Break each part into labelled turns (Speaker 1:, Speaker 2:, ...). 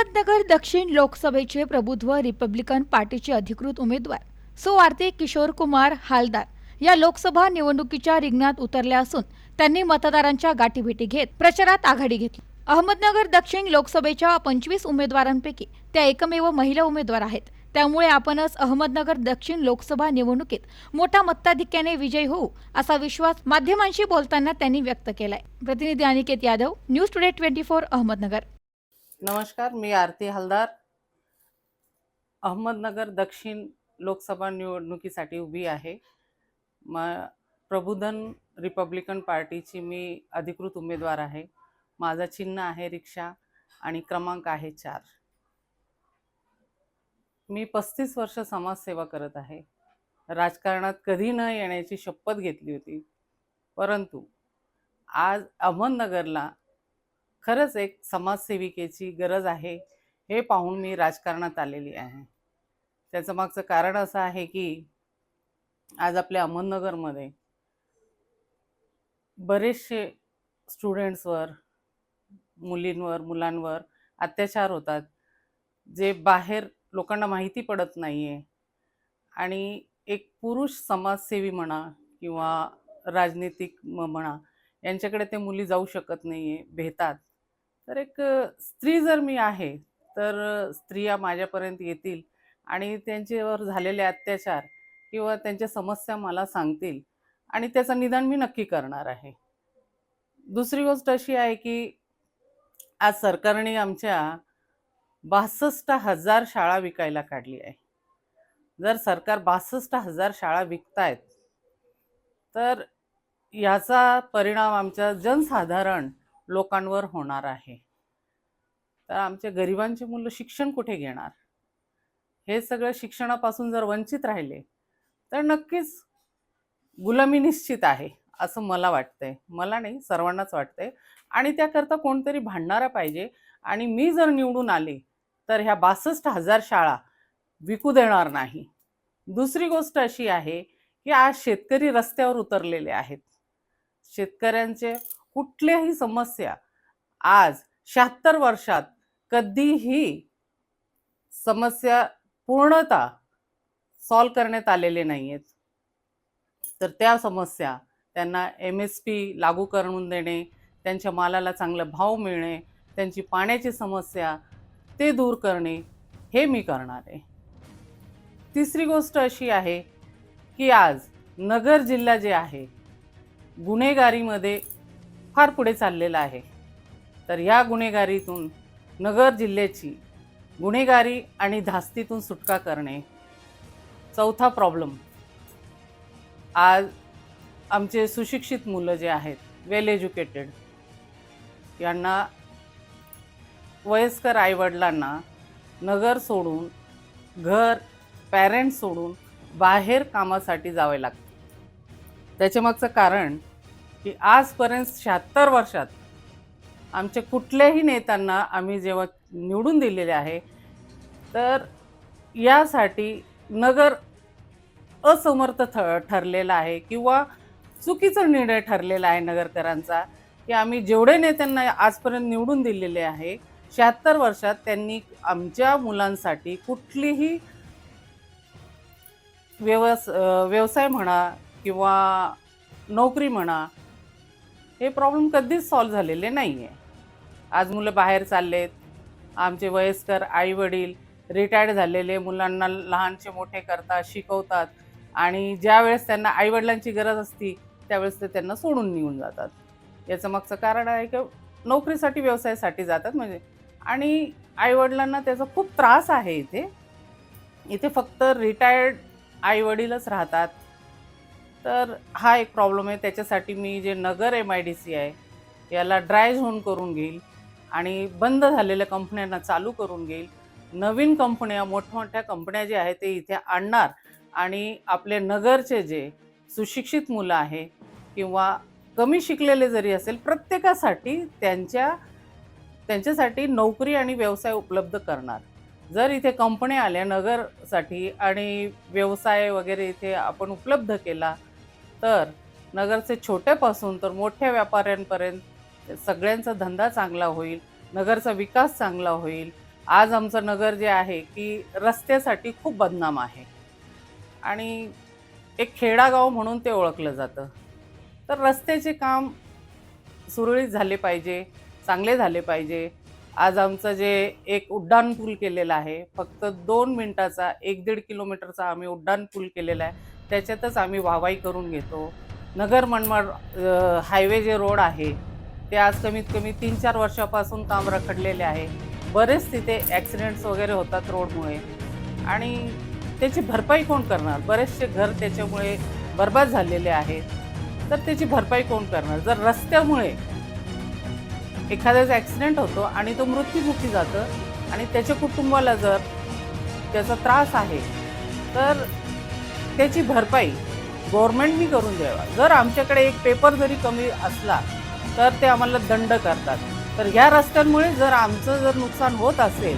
Speaker 1: अहमदनगर दक्षिण लोकसभेचे प्रभुत्व रिपब्लिकन पार्टीचे अधिकृत उमेदवार सो आरती किशोर कुमार हालदार या लोकसभा निवडणुकीच्या रिंगणात उतरले असून त्यांनी मतदारांच्या गाठीभेटी घेत प्रचारात आघाडी घेतली। अहमदनगर दक्षिण लोकसभेच्या 25 उमेदवारांपैकी त्या एकमेव महिला उमेदवार आहेत। त्यामुळे आपणच अहमदनगर दक्षिण लोकसभा निवडणुकीत मोठ्या मताधिक्याने विजयी होऊ असा विश्वास माध्यमांशी बोलताना त्यांनी व्यक्त केलाय। प्रतिनिधी अनिकेत यादव, न्यूज टुडे 24 अहमदनगर।
Speaker 2: नमस्कार, मी आरती हलदार अहमदनगर दक्षिण लोकसभा निवडणुकीसाठी उभी आहे। प्रबोधन रिपब्लिकन पार्टीची मी अधिकृत उमेदवार आहे। माझा चिन्ह आहे रिक्षा आणि क्रमांक आहे 4। मी 35 वर्ष समाजसेवा करत आहे। राजकारणात कधी न येण्याची शपथ घेतली होती, परंतु आज अहमदनगरला खरंच एक समाजसेविकेची गरज आहे हे पाहून मी राजकारणात आलेली आहे। त्याचं मागचं कारण असं आहे की आज आपल्या अहमदनगरमध्ये बरेचसे स्टुडंट्सवर, मुलींवर, मुलांवर अत्याचार होतात, जे बाहेर लोकांना माहिती पडत नाहीये। आणि एक पुरुष समाजसेवी म्हणा किंवा राजनीतिक म्हणा, यांच्याकडे ते मुली जाऊ शकत नाहीये, भेतात। तर एक स्त्री जर मी आहे तर स्त्रिया माझ्यापर्यंत येतील आणि त्यांच्यावर झालेले अत्याचार किंवा त्यांच्या समस्या मला सांगतील आणि त्याचं निदान मी नक्की करणार आहे। दुसरी गोष्ट अशी आहे की आज सरकारने आमच्या 62,000 शाळा विकायला काढली आहे। जर सरकार 62,000 शाळा विकतायत तर याचा परिणाम आमच्या जनसाधारण लोकांवर होणार आहे। तर आमच्या गरिबांचे मुलं शिक्षण कुठे घेणार? हे सगळं शिक्षणापासून जर वंचित राहिले तर नक्कीच गुलामी निश्चित आहे असं मला वाटतंय। मला नाही, सर्वांनाच वाटतंय। आणि त्याकरता कोणतरी भांडणारा पाहिजे। आणि मी जर निवडून आले तर ह्या 62,000 शाळा विकू देणार नाही। दुसरी गोष्ट अशी आहे की आज शेतकरी रस्त्यावर उतरलेले आहेत। शेतकऱ्यांचे कुठल्याही समस्या आज 76 वर्षात कधीही समस्या पूर्णतः सॉल्व करण्यात आलेले नाहीयेत। तर त्या समस्या त्यांना MSP लागू करून देणे, त्यांच्या मालाला चांगला भाव मिळणे, त्यांची पाण्याची समस्या ते दूर करणे, हे मी करणार आहे। तिसरी गोष्ट अशी आहे की आज नगर जिल्हा जे आहे गुन्हेगारीमध्ये फार पुढे चाललेला आहे। तर या गुन्हेगारीतून नगर जिल्ह्याची गुन्हेगारी आणि धास्तीतून सुटका करणे। चौथा प्रॉब्लेम, आज आमचे सुशिक्षित मुलं जे आहेत, वेल एज्युकेटेड, यांना वयस्कर आईवडिलांना नगर सोडून, घर, पॅरेंट्स सोडून बाहेर कामासाठी जावे लागते। त्याच्या मागचं कारण की आजपर्यंत 76 वर्षात आमच्या कुठल्याही नेत्यांना आम्ही जेव्हा निवडून दिलेले आहे तर यासाठी नगर असमर्थ ठरलेला आहे किंवा चुकीचा निर्णय ठरलेला आहे नगरकरांचा की आम्ही जेवढे नेत्यांना आजपर्यंत निवडून दिलेले आहे 76 वर्षात त्यांनी आमच्या मुलांसाठी कुठलीही व्यवसाय म्हणा किंवा नोकरी म्हणा, हे प्रॉब्लेम कधीच सॉल्व झालेले नाही आहे। आज मुलं बाहेर चाललेत, आमचे वयस्कर आईवडील रिटायर्ड झालेले मुलांना लहानचे मोठे करतात, शिकवतात आणि ज्यावेळेस त्यांना आईवडिलांची गरज असती त्यावेळेस ते त्यांना सोडून निघून जातात। याचं मागचं कारण आहे की नोकरीसाठी, व्यवसायासाठी जातात म्हणजे, आणि आईवडिलांना त्याचा खूप त्रास आहे। इथे फक्त रिटायर्ड आईवडीलच राहतात। तर हा एक प्रॉब्लेम आहे। त्याच्यासाठी मी जे नगर MIDC आहे याला ड्राय झोन करून घेईल आणि बंद झालेल्या कंपन्यांना चालू करून घेईल। नवीन कंपन्या, मोठमोठ्या कंपन्या जे आहेत ते इथे आणणार आणि आपले नगरचे जे सुशिक्षित मुलं आहे किंवा कमी शिकलेले जरी असेल, प्रत्येकासाठी त्यांच्यासाठी नोकरी आणि व्यवसाय उपलब्ध करणार। जर इथे कंपन्या आल्या नगरसाठी आणि व्यवसाय वगैरे इथे आपण उपलब्ध केला तर नगरचे छोट्यापासून तर मोठ्या व्यापाऱ्यांपर्यंत सगळ्यांचा धंदा चांगला होईल, नगरचा विकास चांगला होईल आज आमचं नगर जे आहे की रस्त्यासाठी खूप बदनाम आहे आणि एक खेडागाव म्हणून ते ओळखलं जातं. तर रस्त्याचे काम सुरळीत झाले पाहिजे, चांगले झाले पाहिजे. आज आमचं जे एक उड्डाण पूल केलेला आहे, फक्त 2 मिनिटाचा 1-1.5 किलोमीटरचा आम्ही उड्डाण पूल केलेला आहे. त्याच्यातच आम्ही वाहवाही करून घेतो. नगर मनमाड हायवे जे रोड आहे, ते आज कमीत कमी 3-4 वर्षापासून काम रखडलेले आहे. बरेच तिथे ॲक्सिडेंट्स वगैरे होतात रोडमुळे आणि त्याची भरपाई कोण करणार? बरेचसे घर त्याच्यामुळे बरबाद झालेले आहेत. तर त्याची भरपाई कोण करणार? जर रस्त्यामुळे एखाद्याचा ॲक्सिडेंट होतो आणि तो मृत्युमुखी जातं आणि त्याच्या कुटुंबाला जर त्याचा त्रास आहे, तर त्याची भरपाई गव्हर्नमेंटनी करून द्यावा. जर आमच्याकडे एक पेपर जरी कमी असला, तर ते आम्हाला दंड करतात. तर ह्या रस्त्यांमुळे जर आमचं जर नुकसान होत असेल,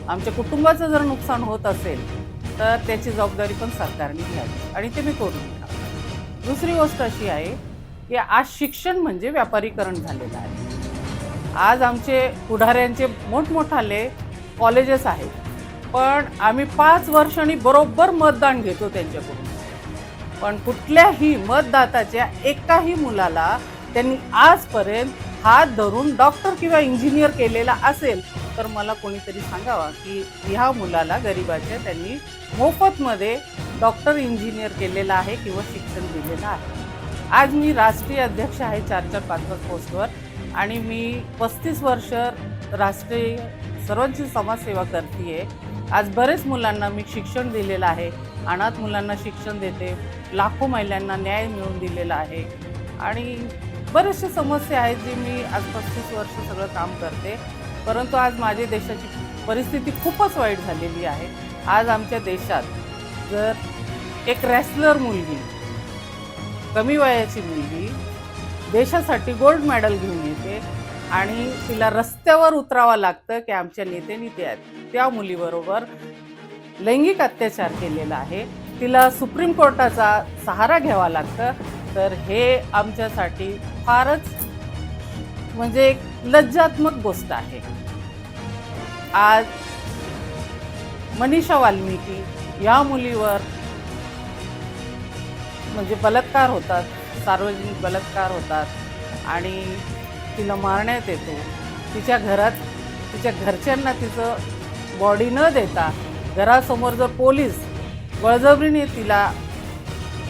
Speaker 2: आमच्या कुटुंबाचं जर नुकसान होत असेल, तर त्याची जबाबदारी पण सरकारने घ्यावी आणि ते मी करून देणार. दुसरी गोष्ट अशी आहे की आज शिक्षण म्हणजे व्यापारीकरण झालेलं आहे. आज आमचे पुढाऱ्यांचे मोठमोठाले कॉलेजेस आहेत, पण आम्ही 5 वर्षांनी बरोबर मतदान घेतो त्यांच्याकडून. पण कुठल्याही मतदात्याच्या एकाही मुलाला त्यांनी आजपर्यंत हात धरून डॉक्टर किंवा इंजिनियर केलेला असेल तर मला कोणीतरी सांगावा की ह्या मुलाला गरिबाच्या त्यांनी मोफतमध्ये डॉक्टर इंजिनियर केलेला आहे किंवा शिक्षण दिलेलं आहे. आज मी राष्ट्रीय अध्यक्ष आहे 4-4, 5-5 पोस्टवर आणि मी 35 वर्ष राष्ट्रीय सर्वांची समाजसेवा करते. आज बरेच मुलांना मी शिक्षण दिलेलं आहे, अनाथ मुलांना शिक्षण देते, लाखो महिलांना न्याय मिळवून दिलेला आहे आणि बरेचसे समस्या आहेत जी मी आज 35 वर्ष सगळं काम करते. परंतु आज माझ्या देशाची परिस्थिती खूपच वाईट झालेली आहे. आज आमच्या देशात जर एक रेसलर मुलगी, कमी वयाची मुलगी देशासाठी गोल्ड मेडल घेऊन येते आणि तिला रस्त्यावर उतरावं लागतं की आमच्या नेत्यांनी त्या मुलीबरोबर लैंगिक अत्याचार केलेला आहे, तिला सुप्रीम कोर्टाचा सहारा घ्यावा लागतं, तर हे आमच्यासाठी फारच म्हणजे एक लज्जात्मक गोष्ट आहे. आज मनीषा वाल्मिकी या मुलीवर म्हणजे बलात्कार होतात, सार्वजनिक बलात्कार होतात आणि तिला मारण्यात येतो. तिच्या घरच्यांना तिचं बॉडी न देता घरासमोर जर पोलीस बळजबरीने तिला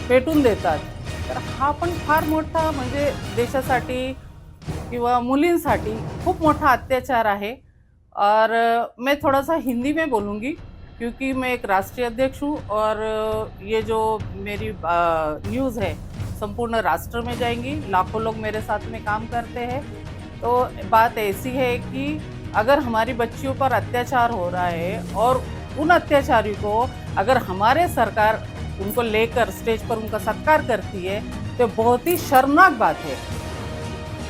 Speaker 2: पेटून देतात, तर हा पण फार मोठा म्हणजे देशासाठी किंवा मुलींसाठी खूप मोठा अत्याचार है। और मैं थोड़ा सा हिंदी में बोलूँगी क्योंकि मैं एक राष्ट्रीय अध्यक्ष हूँ और ये जो मेरी न्यूज़ है संपूर्ण राष्ट्र में जाएंगी, लाखों लोग मेरे साथ में काम करते हैं। तो बात ऐसी है कि अगर हमारी बच्चियों पर अत्याचार हो रहा है और उन अत्याचारी को अगर हमारे सरकार उनको लेकर स्टेज पर उनका सत्कार करती है तो बहुत ही शर्मनाक बात है।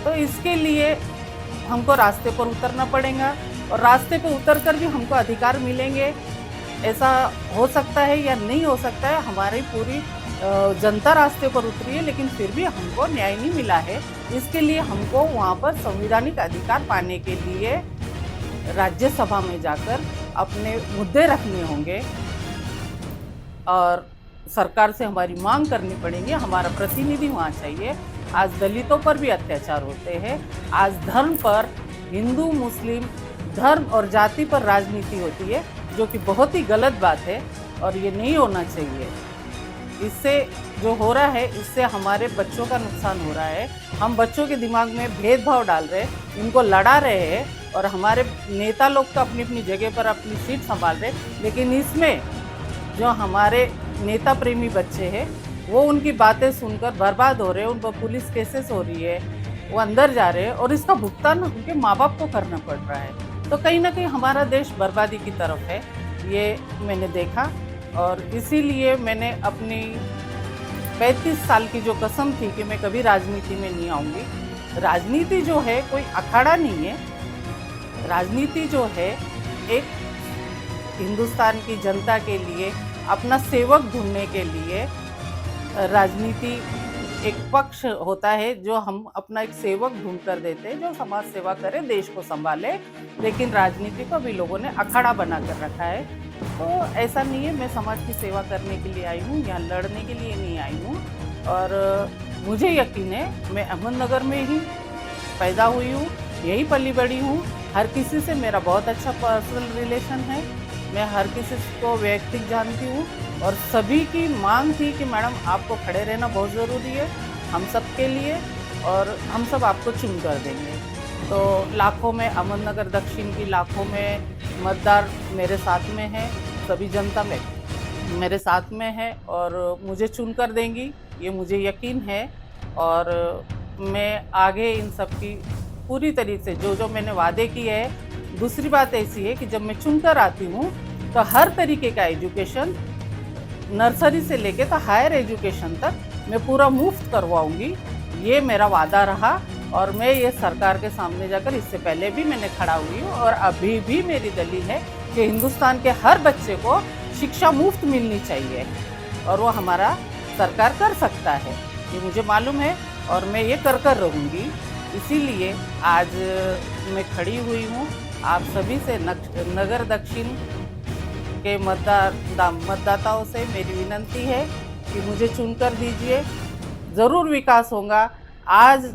Speaker 2: तो इसके लिए हमको रास्ते पर उतरना पड़ेगा और रास्ते पर उतरकर भी हमको अधिकार मिलेंगे। ऐसा हो सकता है या नहीं हो सकता है, हमारी पूरी जनता रास्ते पर उतरी है लेकिन फिर भी हमको न्याय नहीं मिला है। इसके लिए हमको वहाँ पर संवैधानिक अधिकार पाने के लिए राज्यसभा में जाकर अपने मुद्दे रखने होंगे और सरकार से हमारी मांग करनी पड़ेगी, हमारा प्रतिनिधि वहाँ चाहिए। आज दलितों पर भी अत्याचार होते हैं, आज धर्म पर, हिंदू मुस्लिम धर्म और जाति पर राजनीति होती है जो कि बहुत ही गलत बात है और ये नहीं होना चाहिए। इससे जो हो रहा है इससे हमारे बच्चों का नुकसान हो रहा है। हम बच्चों के दिमाग में भेदभाव डाल रहे हैं, इनको लड़ा रहे हैं और हमारे नेता लोग तो अपनी अपनी जगह पर अपनी सीट संभाल रहे हैं, लेकिन इसमें जो हमारे नेता प्रेमी बच्चे हैं वो उनकी बातें सुनकर बर्बाद हो रहे हैं, उन पर पुलिस केसेस हो रही है, वो अंदर जा रहे हैं और इसका भुगतान उनके माँ बाप को करना पड़ रहा है। तो कहीं ना कहीं हमारा देश बर्बादी की तरफ है, ये मैंने देखा और इसीलिए मैंने अपनी 35 साल की जो कसम थी कि मैं कभी राजनीति में नहीं आऊँगी। राजनीति जो है कोई अखाड़ा नहीं है, राजनीति जो है एक हिंदुस्तान की जनता के लिए अपना सेवक ढूंढने के लिए राजनीति एक पक्ष होता है जो हम अपना एक सेवक ढूंढ कर देते हैं जो समाज सेवा करे, देश को संभाले, लेकिन राजनीति को भी लोगों ने अखाड़ा बना कर रखा है। तो ऐसा नहीं है, मैं समाज की सेवा करने के लिए आई हूँ, यहाँ लड़ने के लिए नहीं आई हूँ। और मुझे यकीन है, मैं अहमदनगर में ही पैदा हुई हूँ, यही पली बड़ी हूँ। हर किसी से मेरा बहुत अच्छा पर्सनल रिलेशन है, मैं हर किसी को वैयक्तिक जानती हूँ और सभी की मांग थी कि मैडम आपको खड़े रहना बहुत ज़रूरी है हम सब के लिए, और हम सब आपको चुन कर देंगे। तो लाखों में, अहमदनगर दक्षिण की लाखों में मतदार मेरे साथ में हैं, सभी जनता में मेरे साथ में है और मुझे चुन कर देंगी, ये मुझे यकीन है। और मैं आगे इन सब की पूरी तरीके से जो मैंने वादे किए हैं। दूसरी बात ऐसी है कि जब मैं चुनकर आती हूँ तो हर तरीके का एजुकेशन, नर्सरी से लेके तो हायर एजुकेशन तक मैं पूरा मुफ्त करवाऊंगी, ये मेरा वादा रहा। और मैं ये सरकार के सामने जाकर, इससे पहले भी मैंने खड़ा हुई हूँ और अभी भी मेरी दलील है कि हिंदुस्तान के हर बच्चे को शिक्षा मुफ्त मिलनी चाहिए और वो हमारा सरकार कर सकता है, ये मुझे मालूम है और मैं ये कर रहूँगी। इसीलिए आज मैं खड़ी हुई हूँ आप सभी से, नगर दक्षिण के मतदाताओं से मेरी विनंती है कि मुझे चुनकर दीजिए, ज़रूर विकास होगा। आज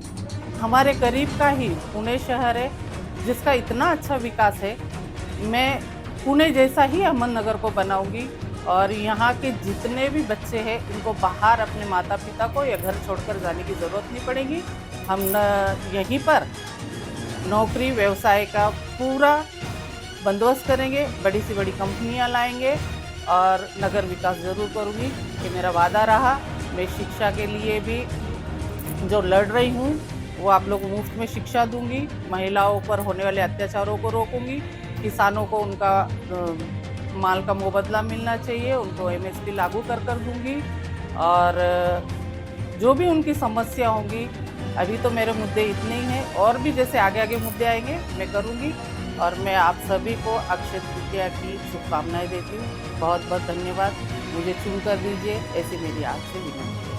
Speaker 2: हमारे करीब का ही पुणे शहर है जिसका इतना अच्छा विकास है, मैं पुणे जैसा ही अहमदनगर को बनाऊंगी और यहाँ के जितने भी बच्चे हैं उनको बाहर अपने माता पिता को या घर छोड़कर जाने की ज़रूरत नहीं पड़ेगी। हम यहीं पर नौकरी व्यवसाय का पूरा बंदोबस्त करेंगे, बड़ी से बड़ी कंपनियां लाएंगे और नगर विकास ज़रूर करूँगी, ये मेरा वादा रहा। मैं शिक्षा के लिए भी जो लड़ रही हूँ वो आप लोग मुफ्त में शिक्षा दूंगी, महिलाओं पर होने वाले अत्याचारों को रोकूंगी, किसानों को उनका माल का मुबदला मिलना चाहिए, उनको एमएसपी लागू कर दूंगी और जो भी उनकी समस्या होंगी, अभी तो मेरे मुद्दे इतने ही हैं और भी जैसे आगे आगे मुद्दे आएंगे मैं करूंगी। और मैं आप सभी को अक्षय तृतीया की शुभकामनाएं देती हूँ। बहुत बहुत धन्यवाद, मुझे चुन कर दीजिए, ऐसी मेरी आपसे विनती है।